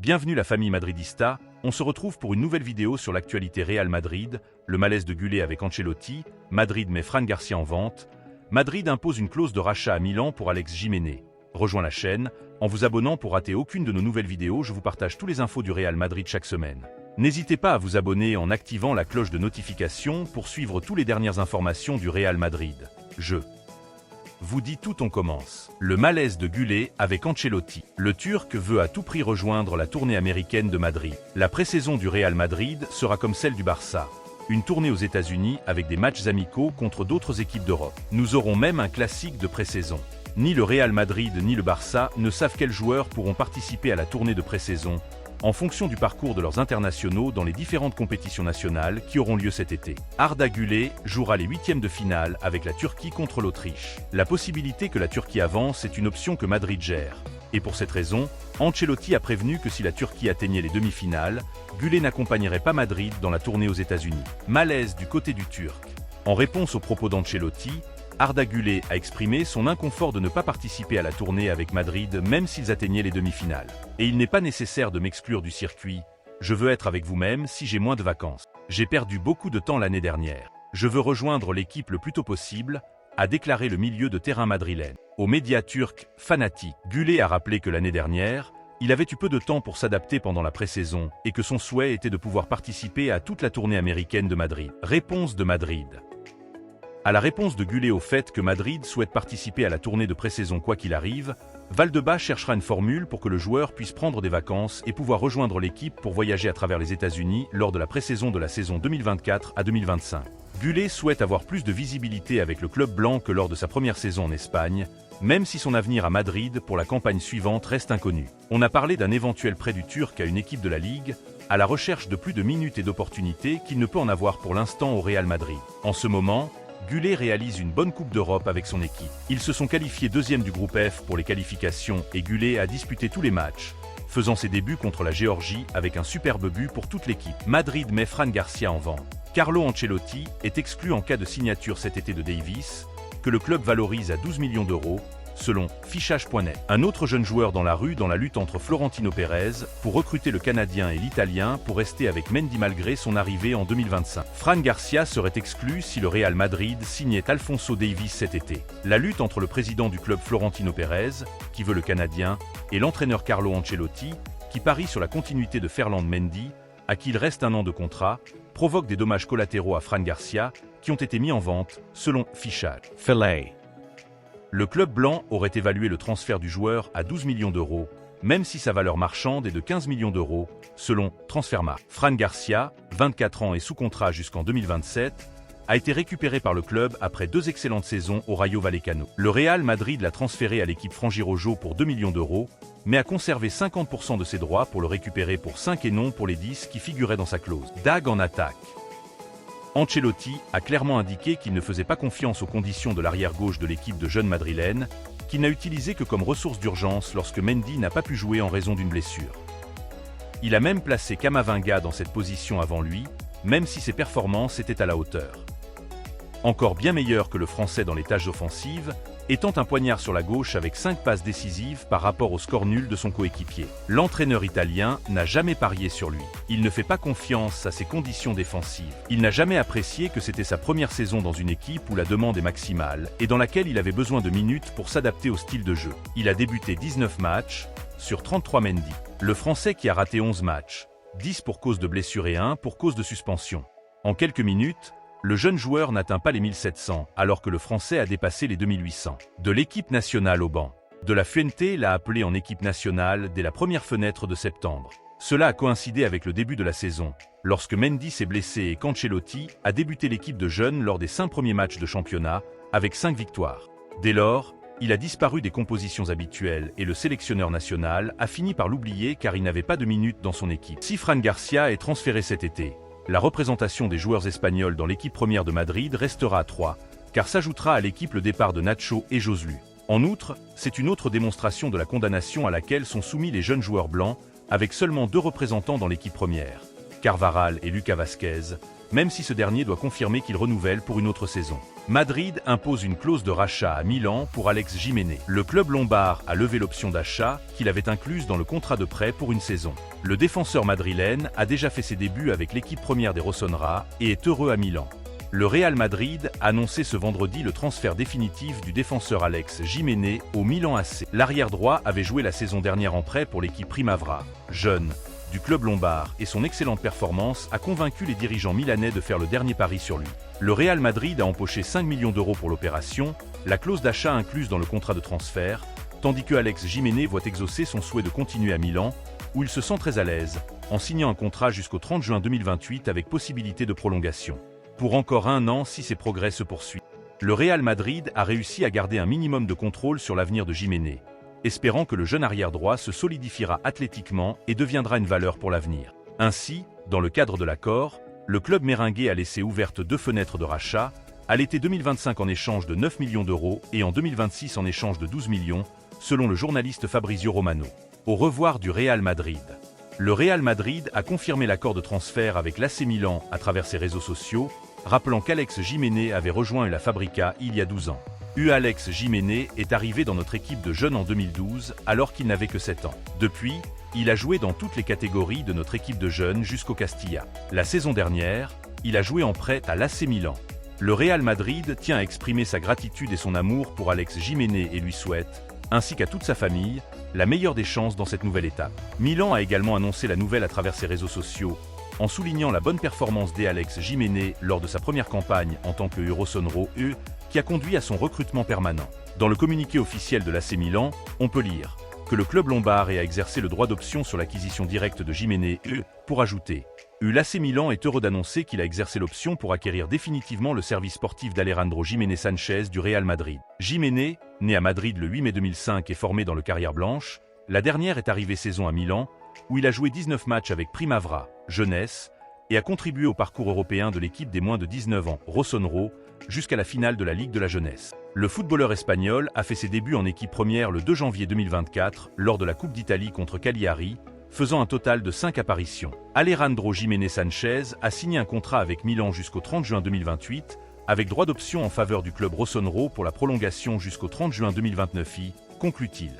Bienvenue la famille madridista, on se retrouve pour une nouvelle vidéo sur l'actualité Real Madrid, le malaise de Güler avec Ancelotti, Madrid met Fran Garcia en vente, Madrid impose une clause de rachat à Milan pour Alex Jiménez. Rejoins la chaîne, en vous abonnant pour rater aucune de nos nouvelles vidéos, je vous partage tous les infos du Real Madrid chaque semaine. N'hésitez pas à vous abonner en activant la cloche de notification pour suivre toutes les dernières informations du Real Madrid. Je vous dis tout, on commence. Le malaise de Güler avec Ancelotti. Le Turc veut à tout prix rejoindre la tournée américaine de Madrid. La pré-saison du Real Madrid sera comme celle du Barça. Une tournée aux États-Unis avec des matchs amicaux contre d'autres équipes d'Europe. Nous aurons même un classique de pré-saison. Ni le Real Madrid ni le Barça ne savent quels joueurs pourront participer à la tournée de pré-saison, en fonction du parcours de leurs internationaux dans les différentes compétitions nationales qui auront lieu cet été. Arda Güler jouera les huitièmes de finale avec la Turquie contre l'Autriche. La possibilité que la Turquie avance est une option que Madrid gère. Et pour cette raison, Ancelotti a prévenu que si la Turquie atteignait les demi-finales, Güler n'accompagnerait pas Madrid dans la tournée aux États-Unis. Malaise du côté du Turc. En réponse aux propos d'Ancelotti, Arda Güler a exprimé son inconfort de ne pas participer à la tournée avec Madrid même s'ils atteignaient les demi-finales. Et il n'est pas nécessaire de m'exclure du circuit, je veux être avec vous-même si j'ai moins de vacances. J'ai perdu beaucoup de temps l'année dernière. Je veux rejoindre l'équipe le plus tôt possible, a déclaré le milieu de terrain madrilène. Aux médias turcs, fanatiques, Güler a rappelé que l'année dernière, il avait eu peu de temps pour s'adapter pendant la pré-saison et que son souhait était de pouvoir participer à toute la tournée américaine de Madrid. Réponse de Madrid. À la réponse de Güler au fait que Madrid souhaite participer à la tournée de pré-saison quoi qu'il arrive, Valdebebas cherchera une formule pour que le joueur puisse prendre des vacances et pouvoir rejoindre l'équipe pour voyager à travers les États-Unis lors de la pré-saison de la saison 2024 à 2025. Güler souhaite avoir plus de visibilité avec le club blanc que lors de sa première saison en Espagne, même si son avenir à Madrid pour la campagne suivante reste inconnu. On a parlé d'un éventuel prêt du Turc à une équipe de la Ligue, à la recherche de plus de minutes et d'opportunités qu'il ne peut en avoir pour l'instant au Real Madrid. En ce moment, Güler réalise une bonne Coupe d'Europe avec son équipe. Ils se sont qualifiés deuxième du groupe F pour les qualifications et Güler a disputé tous les matchs, faisant ses débuts contre la Géorgie avec un superbe but pour toute l'équipe. Madrid met Fran Garcia en vente. Carlo Ancelotti est exclu en cas de signature cet été de Davies, que le club valorise à 12 millions d'euros, selon fichage.net. Un autre jeune joueur dans la rue dans la lutte entre Florentino Pérez pour recruter le Canadien et l'Italien pour rester avec Mendy malgré son arrivée en 2025. Fran Garcia serait exclu si le Real Madrid signait Alphonso Davies cet été. La lutte entre le président du club Florentino Pérez, qui veut le Canadien, et l'entraîneur Carlo Ancelotti, qui parie sur la continuité de Ferland Mendy, à qui il reste un an de contrat, provoque des dommages collatéraux à Fran Garcia, qui ont été mis en vente, selon fichage. Filet. Le club blanc aurait évalué le transfert du joueur à 12 millions d'euros, même si sa valeur marchande est de 15 millions d'euros, selon Transfermarkt. Fran Garcia, 24 ans et sous contrat jusqu'en 2027, a été récupéré par le club après 2 excellentes saisons au Rayo Vallecano. Le Real Madrid l'a transféré à l'équipe Frangirojo pour 2 millions d'euros, mais a conservé 50% de ses droits pour le récupérer pour 5 et non pour les 10 qui figuraient dans sa clause. Dag en attaque. Ancelotti a clairement indiqué qu'il ne faisait pas confiance aux conditions de l'arrière-gauche de l'équipe de jeunes madrilènes, qu'il n'a utilisé que comme ressource d'urgence lorsque Mendy n'a pas pu jouer en raison d'une blessure. Il a même placé Camavinga dans cette position avant lui, même si ses performances étaient à la hauteur. Encore bien meilleur que le Français dans les tâches offensives, étant un poignard sur la gauche avec 5 passes décisives par rapport au score nul de son coéquipier. L'entraîneur italien n'a jamais parié sur lui. Il ne fait pas confiance à ses conditions défensives. Il n'a jamais apprécié que c'était sa première saison dans une équipe où la demande est maximale et dans laquelle il avait besoin de minutes pour s'adapter au style de jeu. Il a débuté 19 matchs, sur 33 Mendy. Le Français qui a raté 11 matchs, 10 pour cause de blessure et 1 pour cause de suspension. En quelques minutes, le jeune joueur n'atteint pas les 1700, alors que le Français a dépassé les 2800. De l'équipe nationale au banc. De la Fuente l'a appelé en équipe nationale dès la première fenêtre de septembre. Cela a coïncidé avec le début de la saison, lorsque Mendy s'est blessé et qu'Ancelotti a débuté l'équipe de jeunes lors des 5 premiers matchs de championnat, avec 5 victoires. Dès lors, il a disparu des compositions habituelles et le sélectionneur national a fini par l'oublier car il n'avait pas de minutes dans son équipe. Si Fran Garcia est transféré cet été, la représentation des joueurs espagnols dans l'équipe première de Madrid restera à 3, car s'ajoutera à l'équipe le départ de Nacho et Joselu. En outre, c'est une autre démonstration de la condamnation à laquelle sont soumis les jeunes joueurs blancs, avec seulement 2 représentants dans l'équipe première. Carvajal et Lucas Vázquez, même si ce dernier doit confirmer qu'il renouvelle pour une autre saison. Madrid impose une clause de rachat à Milan pour Alex Giménez. Le club lombard a levé l'option d'achat qu'il avait incluse dans le contrat de prêt pour une saison. Le défenseur madrilène a déjà fait ses débuts avec l'équipe première des Rossonera et est heureux à Milan. Le Real Madrid a annoncé ce vendredi le transfert définitif du défenseur Alex Giménez au Milan AC. L'arrière droit avait joué la saison dernière en prêt pour l'équipe Primavera, jeune, du club lombard, et son excellente performance a convaincu les dirigeants milanais de faire le dernier pari sur lui. Le Real Madrid a empoché 5 millions d'euros pour l'opération, la clause d'achat incluse dans le contrat de transfert, tandis que Alex Giménez voit exaucer son souhait de continuer à Milan, où il se sent très à l'aise, en signant un contrat jusqu'au 30 juin 2028 avec possibilité de prolongation. Pour encore un an si ses progrès se poursuivent. Le Real Madrid a réussi à garder un minimum de contrôle sur l'avenir de Giménez, espérant que le jeune arrière-droit se solidifiera athlétiquement et deviendra une valeur pour l'avenir. Ainsi, dans le cadre de l'accord, le club méringué a laissé ouvertes 2 fenêtres de rachat, à l'été 2025 en échange de 9 millions d'euros et en 2026 en échange de 12 millions, selon le journaliste Fabrizio Romano. Au revoir du Real Madrid. Le Real Madrid a confirmé l'accord de transfert avec l'AC Milan à travers ses réseaux sociaux, rappelant qu'Alex Giménez avait rejoint la Fabrica il y a 12 ans. Alex Giménez est arrivé dans notre équipe de jeunes en 2012 alors qu'il n'avait que 7 ans. Depuis, il a joué dans toutes les catégories de notre équipe de jeunes jusqu'au Castilla. La saison dernière, il a joué en prêt à l'AC Milan. Le Real Madrid tient à exprimer sa gratitude et son amour pour Alex Giménez et lui souhaite, ainsi qu'à toute sa famille, la meilleure des chances dans cette nouvelle étape. Milan a également annoncé la nouvelle à travers ses réseaux sociaux, en soulignant la bonne performance d'Alex Giménez lors de sa première campagne en tant que Rossonero, qui a conduit à son recrutement permanent. Dans le communiqué officiel de l'AC Milan, on peut lire que le club lombard a exercé le droit d'option sur l'acquisition directe de Giménez, pour ajouter. L'AC Milan est heureux d'annoncer qu'il a exercé l'option pour acquérir définitivement le service sportif d'Alejandro Giménez Sánchez du Real Madrid. Giménez, né à Madrid le 8 mai 2005 et formé dans le Carrière Blanche, la dernière est arrivée saison à Milan, où il a joué 19 matchs avec Primavera, jeunesse, et a contribué au parcours européen de l'équipe des moins de 19 ans, Rossonero, jusqu'à la finale de la Ligue de la Jeunesse. Le footballeur espagnol a fait ses débuts en équipe première le 2 janvier 2024 lors de la Coupe d'Italie contre Cagliari, faisant un total de 5 apparitions. Alejandro Giménez Sánchez a signé un contrat avec Milan jusqu'au 30 juin 2028, avec droit d'option en faveur du club Rossonero pour la prolongation jusqu'au 30 juin 2029, conclut-il.